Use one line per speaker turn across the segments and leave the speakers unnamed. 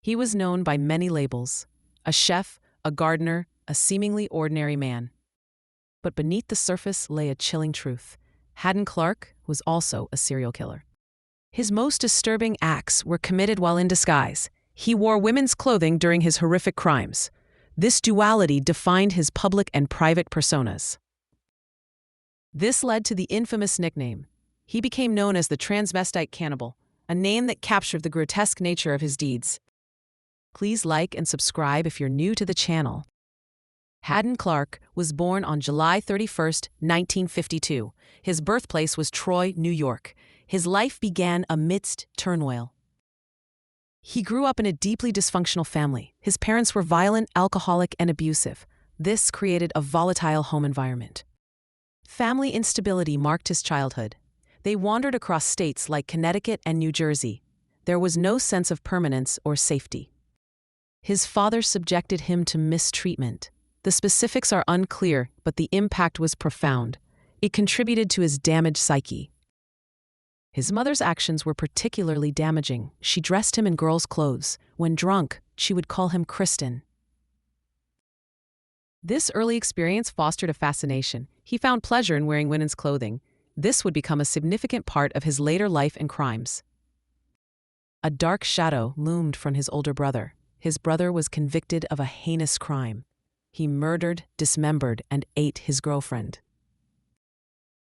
He was known by many labels: a chef, a gardener, a seemingly ordinary man. But beneath the surface lay a chilling truth. Hadden Clark was also a serial killer. His most disturbing acts were committed while in disguise. He wore women's clothing during his horrific crimes. This duality defined his public and private personas. This led to the infamous nickname. He became known as the Transvestite Cannibal, a name that captured the grotesque nature of his deeds. Please like and subscribe if you're new to the channel. Hadden Clark was born on July 31, 1952. His birthplace was Troy, New York. His life began amidst turmoil. He grew up in a deeply dysfunctional family. His parents were violent, alcoholic, and abusive. This created a volatile home environment. Family instability marked his childhood. They wandered across states like Connecticut and New Jersey. There was no sense of permanence or safety. His father subjected him to mistreatment. The specifics are unclear, but the impact was profound. It contributed to his damaged psyche. His mother's actions were particularly damaging. She dressed him in girls' clothes. When drunk, she would call him Kristen. This early experience fostered a fascination. He found pleasure in wearing women's clothing. This would become a significant part of his later life and crimes. A dark shadow loomed from his older brother. His brother was convicted of a heinous crime. He murdered, dismembered, and ate his girlfriend.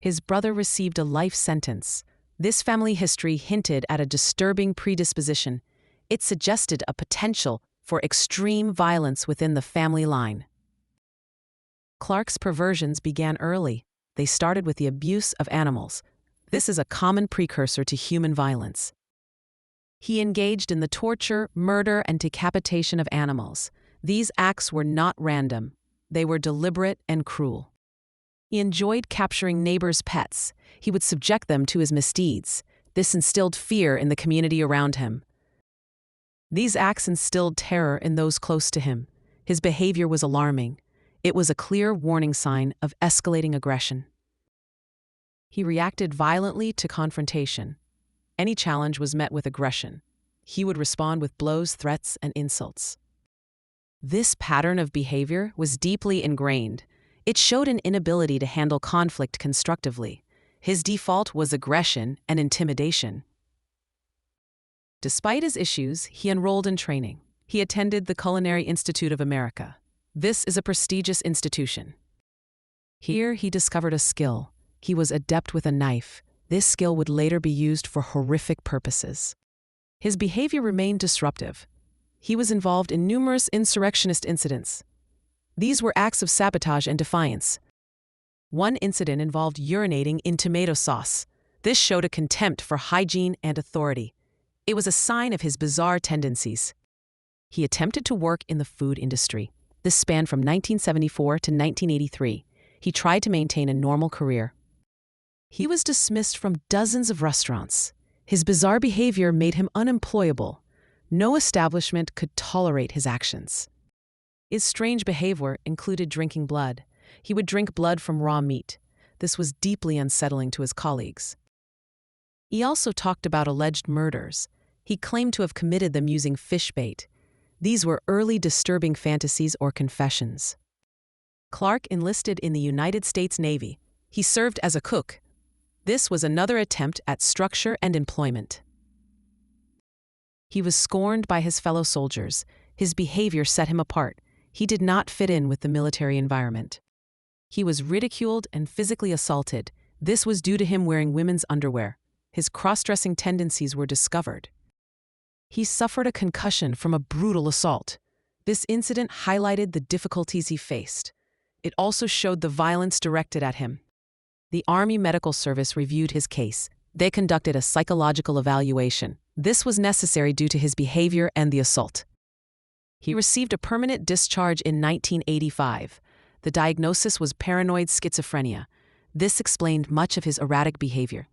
His brother received a life sentence. This family history hinted at a disturbing predisposition. It suggested a potential for extreme violence within the family line. Clark's perversions began early. They started with the abuse of animals. This is a common precursor to human violence. He engaged in the torture, murder, and decapitation of animals. These acts were not random. They were deliberate and cruel. He enjoyed capturing neighbors' pets. He would subject them to his misdeeds. This instilled fear in the community around him. These acts instilled terror in those close to him. His behavior was alarming. It was a clear warning sign of escalating aggression. He reacted violently to confrontation. Any challenge was met with aggression. He would respond with blows, threats, and insults. This pattern of behavior was deeply ingrained. It showed an inability to handle conflict constructively. His default was aggression and intimidation. Despite his issues, he enrolled in training. He attended the Culinary Institute of America. This is a prestigious institution. Here he discovered a skill. He was adept with a knife. This skill would later be used for horrific purposes. His behavior remained disruptive. He was involved in numerous insurrectionist incidents. These were acts of sabotage and defiance. One incident involved urinating in tomato sauce. This showed a contempt for hygiene and authority. It was a sign of his bizarre tendencies. He attempted to work in the food industry. This spanned from 1974 to 1983. He tried to maintain a normal career. He was dismissed from dozens of restaurants. His bizarre behavior made him unemployable. No establishment could tolerate his actions. His strange behavior included drinking blood. He would drink blood from raw meat. This was deeply unsettling to his colleagues. He also talked about alleged murders. He claimed to have committed them using fish bait. These were early disturbing fantasies or confessions. Clark enlisted in the United States Navy. He served as a cook. This was another attempt at structure and employment. He was scorned by his fellow soldiers. His behavior set him apart. He did not fit in with the military environment. He was ridiculed and physically assaulted. This was due to him wearing women's underwear. His cross-dressing tendencies were discovered. He suffered a concussion from a brutal assault. This incident highlighted the difficulties he faced. It also showed the violence directed at him. The Army Medical Service reviewed his case. They conducted a psychological evaluation. This was necessary due to his behavior and the assault. He received a permanent discharge in 1985. The diagnosis was paranoid schizophrenia. This explained much of his erratic behavior.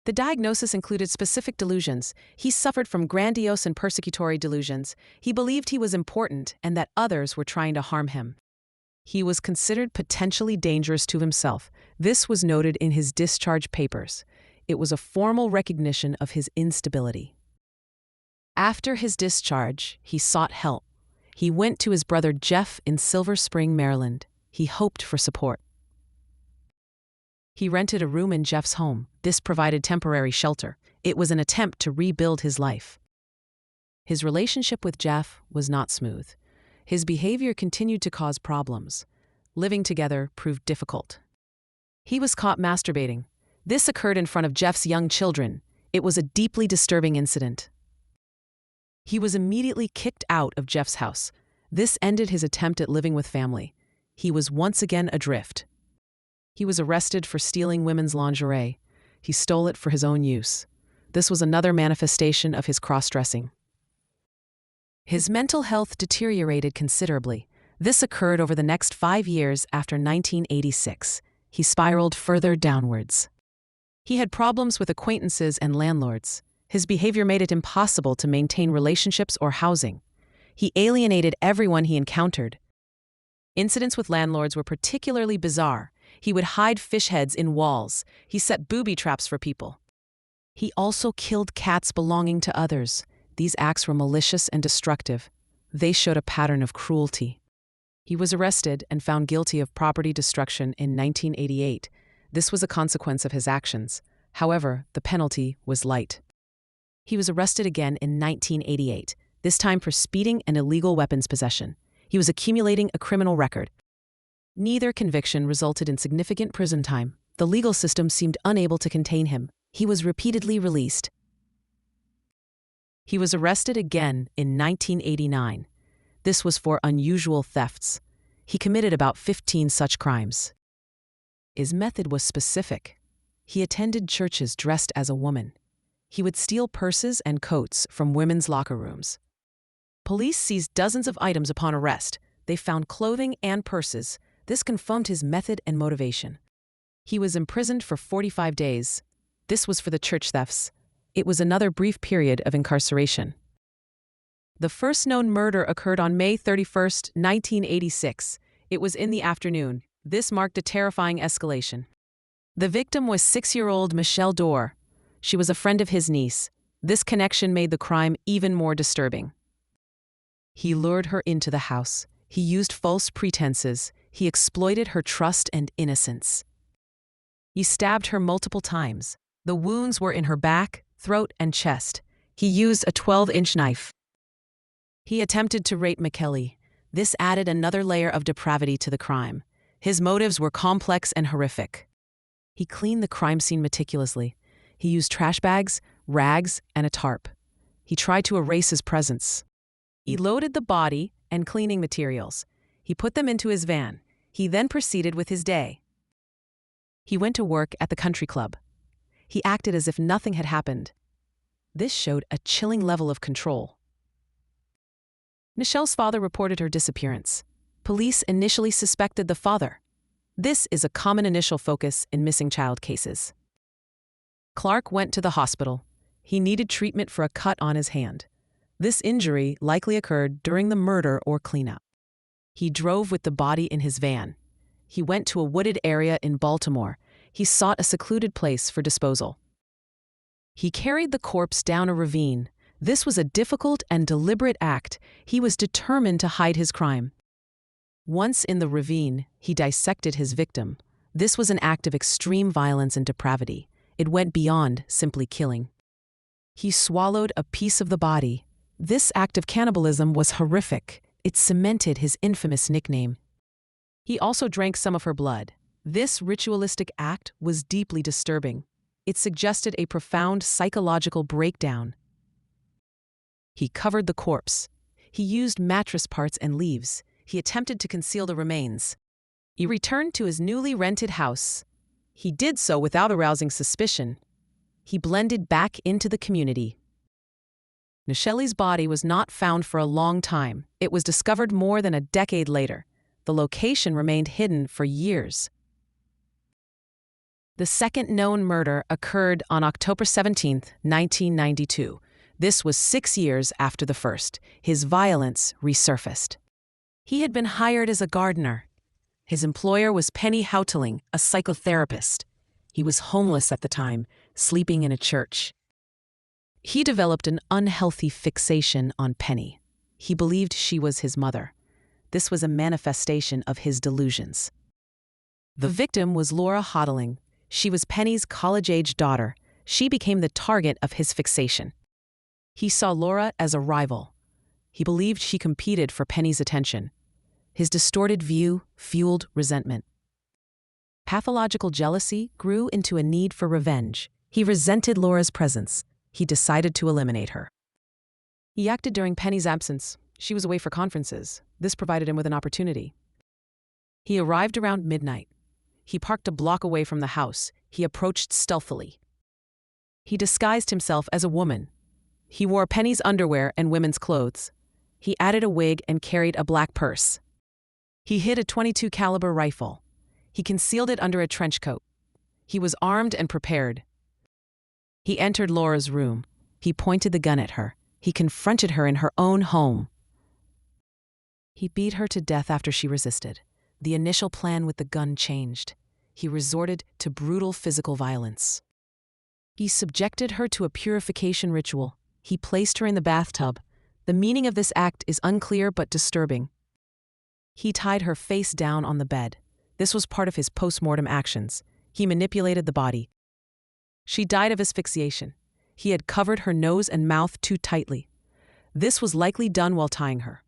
The diagnosis included specific delusions. He suffered from grandiose and persecutory delusions. He believed he was important and that others were trying to harm him. He was considered potentially dangerous to himself. This was noted in his discharge papers. It was a formal recognition of his instability. After his discharge, he sought help. He went to his brother Jeff in Silver Spring, Maryland. He hoped for support. He rented a room in Jeff's home. This provided temporary shelter. It was an attempt to rebuild his life. His relationship with Jeff was not smooth. His behavior continued to cause problems. Living together proved difficult. He was caught masturbating. This occurred in front of Jeff's young children. It was a deeply disturbing incident. He was immediately kicked out of Jeff's house. This ended his attempt at living with family. He was once again adrift. He was arrested for stealing women's lingerie. He stole it for his own use. This was another manifestation of his cross-dressing. His mental health deteriorated considerably. This occurred over the next 5 years after 1986. He spiraled further downwards. He had problems with acquaintances and landlords. His behavior made it impossible to maintain relationships or housing. He alienated everyone he encountered. Incidents with landlords were particularly bizarre. He would hide fish heads in walls. He set booby traps for people. He also killed cats belonging to others. These acts were malicious and destructive. They showed a pattern of cruelty. He was arrested and found guilty of property destruction in 1988. This was a consequence of his actions. However, the penalty was light. He was arrested again in 1988, this time for speeding and illegal weapons possession. He was accumulating a criminal record. Neither conviction resulted in significant prison time. The legal system seemed unable to contain him. He was repeatedly released. He was arrested again in 1989. This was for unusual thefts. He committed about 15 such crimes. His method was specific. He attended churches dressed as a woman. He would steal purses and coats from women's locker rooms. Police seized dozens of items upon arrest. They found clothing and purses. This confirmed his method and motivation. He was imprisoned for 45 days. This was for the church thefts. It was another brief period of incarceration. The first known murder occurred on May 31, 1986. It was in the afternoon. This marked a terrifying escalation. The victim was 6-year-old Michelle Dorr. She was a friend of his niece. This connection made the crime even more disturbing. He lured her into the house. He used false pretenses. He exploited her trust and innocence. He stabbed her multiple times. The wounds were in her back, throat, and chest. He used a 12-inch knife. He attempted to rape McKelly. This added another layer of depravity to the crime. His motives were complex and horrific. He cleaned the crime scene meticulously. He used trash bags, rags, and a tarp. He tried to erase his presence. He loaded the body and cleaning materials. He put them into his van. He then proceeded with his day. He went to work at the country club. He acted as if nothing had happened. This showed a chilling level of control. Michelle's father reported her disappearance. Police initially suspected the father. This is a common initial focus in missing child cases. Clark went to the hospital. He needed treatment for a cut on his hand. This injury likely occurred during the murder or cleanup. He drove with the body in his van. He went to a wooded area in Baltimore. He sought a secluded place for disposal. He carried the corpse down a ravine. This was a difficult and deliberate act. He was determined to hide his crime. Once in the ravine, he dissected his victim. This was an act of extreme violence and depravity. It went beyond simply killing. He swallowed a piece of the body. This act of cannibalism was horrific. It cemented his infamous nickname. He also drank some of her blood. This ritualistic act was deeply disturbing. It suggested a profound psychological breakdown. He covered the corpse. He used mattress parts and leaves. He attempted to conceal the remains. He returned to his newly rented house. He did so without arousing suspicion. He blended back into the community. Michelle's body was not found for a long time. It was discovered more than a decade later. The location remained hidden for years. The second known murder occurred on October 17, 1992. This was 6 years after the first. His violence resurfaced. He had been hired as a gardener. His employer was Penny Houtling, a psychotherapist. He was homeless at the time, sleeping in a church. He developed an unhealthy fixation on Penny. He believed she was his mother. This was a manifestation of his delusions. The victim was Laura Hoteling. She was Penny's college-age daughter. She became the target of his fixation. He saw Laura as a rival. He believed she competed for Penny's attention. His distorted view fueled resentment. Pathological jealousy grew into a need for revenge. He resented Laura's presence. He decided to eliminate her. He acted during Penny's absence. She was away for conferences. This provided him with an opportunity. He arrived around midnight. He parked a block away from the house. He approached stealthily. He disguised himself as a woman. He wore Penny's underwear and women's clothes. He added a wig and carried a black purse. He hid a .22 caliber rifle. He concealed it under a trench coat. He was armed and prepared. He entered Laura's room. He pointed the gun at her. He confronted her in her own home. He beat her to death after she resisted. The initial plan with the gun changed. He resorted to brutal physical violence. He subjected her to a purification ritual. He placed her in the bathtub. The meaning of this act is unclear but disturbing. He tied her face down on the bed. This was part of his post-mortem actions. He manipulated the body. She died of asphyxiation. He had covered her nose and mouth too tightly. This was likely done while tying her.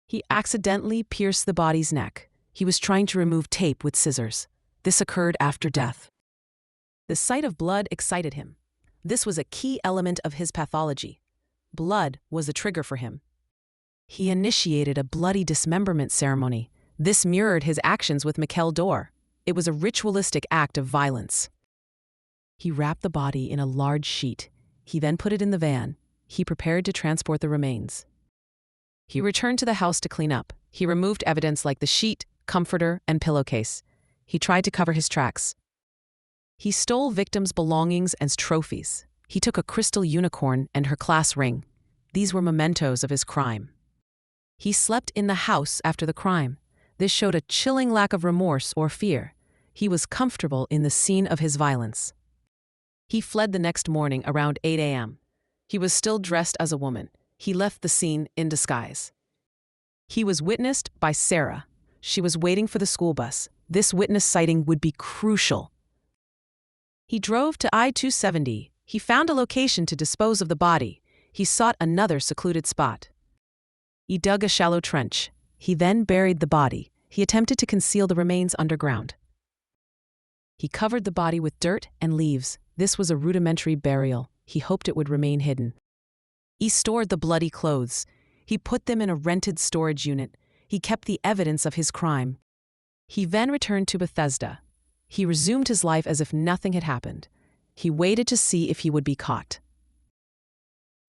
He accidentally pierced the body's neck. He was trying to remove tape with scissors. This occurred after death. The sight of blood excited him. This was a key element of his pathology. Blood was a trigger for him. He initiated a bloody dismemberment ceremony. This mirrored his actions with Mikel Dor. It was a ritualistic act of violence. He wrapped the body in a large sheet. He then put it in the van. He prepared to transport the remains. He returned to the house to clean up. He removed evidence like the sheet, comforter, and pillowcase. He tried to cover his tracks. He stole victims' belongings and trophies. He took a crystal unicorn and her class ring. These were mementos of his crime. He slept in the house after the crime. This showed a chilling lack of remorse or fear. He was comfortable in the scene of his violence. He fled the next morning around 8 a.m. He was still dressed as a woman. He left the scene in disguise. He was witnessed by Sarah. She was waiting for the school bus. This witness sighting would be crucial. He drove to I-270. He found a location to dispose of the body. He sought another secluded spot. He dug a shallow trench. He then buried the body. He attempted to conceal the remains underground. He covered the body with dirt and leaves. This was a rudimentary burial. He hoped it would remain hidden. He stored the bloody clothes. He put them in a rented storage unit. He kept the evidence of his crime. He then returned to Bethesda. He resumed his life as if nothing had happened. He waited to see if he would be caught.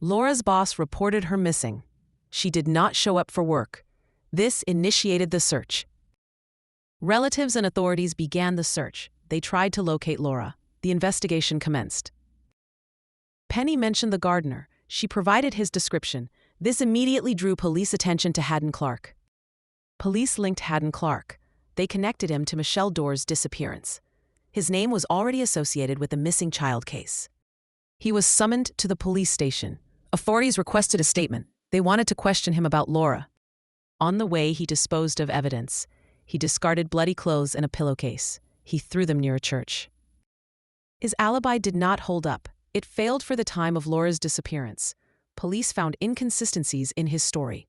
Laura's boss reported her missing. She did not show up for work. This initiated the search. Relatives and authorities began the search. They tried to locate Laura. The investigation commenced. Penny mentioned the gardener. She provided his description. This immediately drew police attention to Haddon Clark. Police linked Haddon Clark. They connected him to Mikel Dor's disappearance. His name was already associated with the missing child case. He was summoned to the police station. Authorities requested a statement. They wanted to question him about Laura. On the way, he disposed of evidence. He discarded bloody clothes and a pillowcase. He threw them near a church. His alibi did not hold up. It failed for the time of Laura's disappearance. Police found inconsistencies in his story.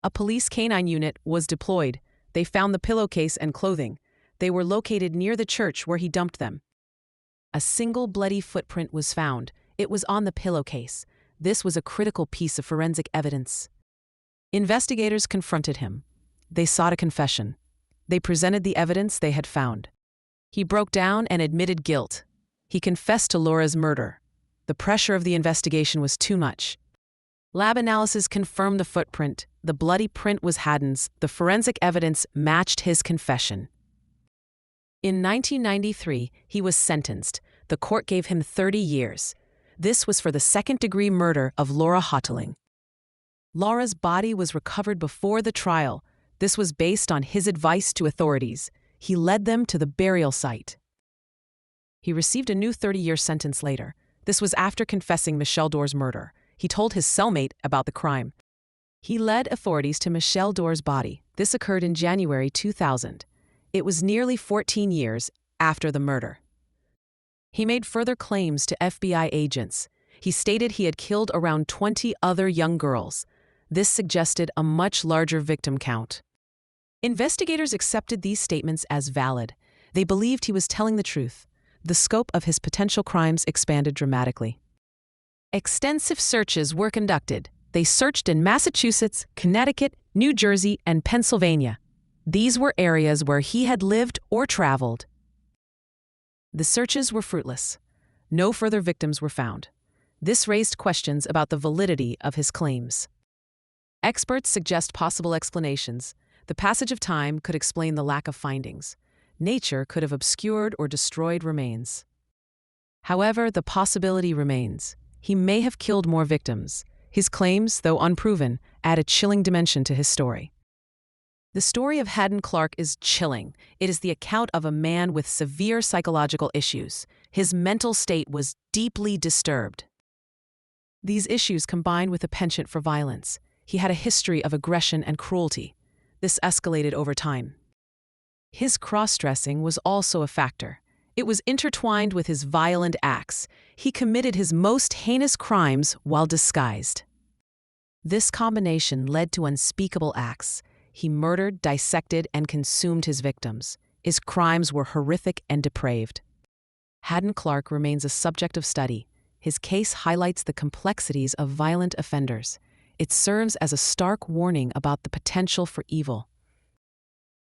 A police canine unit was deployed. They found the pillowcase and clothing. They were located near the church where he dumped them. A single bloody footprint was found. It was on the pillowcase. This was a critical piece of forensic evidence. Investigators confronted him. They sought a confession. They presented the evidence they had found. He broke down and admitted guilt. He confessed to Laura's murder. The pressure of the investigation was too much. Lab analysis confirmed the footprint. The bloody print was Haddon's. The forensic evidence matched his confession. In 1993, he was sentenced. The court gave him 30 years. This was for the second-degree murder of Laura Hoteling. Laura's body was recovered before the trial. This was based on his advice to authorities. He led them to the burial site. He received a new 30-year sentence later. This was after confessing Michelle Dorr's murder. He told his cellmate about the crime. He led authorities to Michelle Dorr's body. This occurred in January 2000. It was nearly 14 years after the murder. He made further claims to FBI agents. He stated he had killed around 20 other young girls. This suggested a much larger victim count. Investigators accepted these statements as valid. They believed he was telling the truth. The scope of his potential crimes expanded dramatically. Extensive searches were conducted. They searched in Massachusetts, Connecticut, New Jersey, and Pennsylvania. These were areas where he had lived or traveled. The searches were fruitless. No further victims were found. This raised questions about the validity of his claims. Experts suggest possible explanations. The passage of time could explain the lack of findings. Nature could have obscured or destroyed remains. However, the possibility remains. He may have killed more victims. His claims, though unproven, add a chilling dimension to his story. The story of Hadden Clark is chilling. It is the account of a man with severe psychological issues. His mental state was deeply disturbed. These issues combined with a penchant for violence. He had a history of aggression and cruelty. This escalated over time. His cross-dressing was also a factor. It was intertwined with his violent acts. He committed his most heinous crimes while disguised. This combination led to unspeakable acts. He murdered, dissected, and consumed his victims. His crimes were horrific and depraved. Hadden Clark remains a subject of study. His case highlights the complexities of violent offenders. It serves as a stark warning about the potential for evil.